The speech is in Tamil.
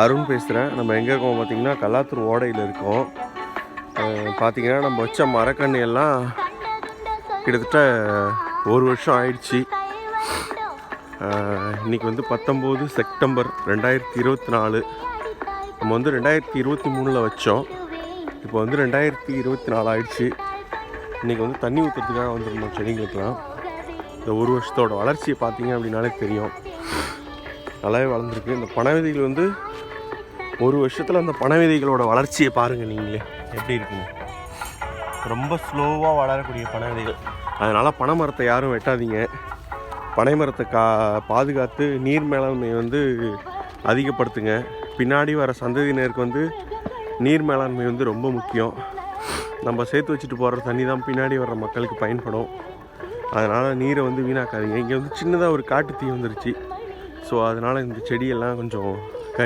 அருண் பேசுகிறேன். நம்ம எங்கே இருக்கோம் பார்த்தீங்கன்னா கல்லாத்தூர் ஓடையில் இருக்கோம். பார்த்தீங்கன்னா நம்ம வச்ச மரக்கன்று எல்லாம் கிட்டத்தட்ட 1 வருஷம் ஆயிடுச்சு. இன்றைக்கி வந்து 19 செப்டம்பர் 2024. நம்ம வந்து 2023 வச்சோம். இப்போ வந்து 2024 ஆயிடுச்சு. இன்றைக்கி வந்து தண்ணி ஊற்றுறதுக்காக வந்துருந்தோம் செடிங்களுக்கெல்லாம். இந்த 1 வருஷத்தோட வளர்ச்சியை பார்த்தீங்க அப்படின்னாலே தெரியும், நல்லாவே வளர்ந்துருக்கு. இந்த பனை விதைகள் வந்து 1 வருஷத்தில் அந்த பனை விதைகளோட வளர்ச்சியை பாருங்கள் நீங்களே எப்படி இருக்குங்க. ரொம்ப ஸ்லோவாக வளரக்கூடிய பனை விதைகள். அதனால் பனை மரத்தை யாரும் வெட்டாதீங்க. பனை மரத்தை பாதுகாத்து நீர் மேலாண்மை வந்து அதிகப்படுத்துங்க. பின்னாடி வர சந்ததியினருக்கு வந்து நீர் மேலாண்மை வந்து ரொம்ப முக்கியம். நம்ம சேர்த்து வச்சுட்டு போகிற தண்ணி தான் பின்னாடி வர்ற மக்களுக்கு பயன்படும். அதனால் நீரை வந்து வீணாக்காதீங்க. இங்கே வந்து சின்னதாக ஒரு காட்டு தீ வந்துருச்சு. ஸோ அதனால் இந்த செடியெல்லாம் கொஞ்சம்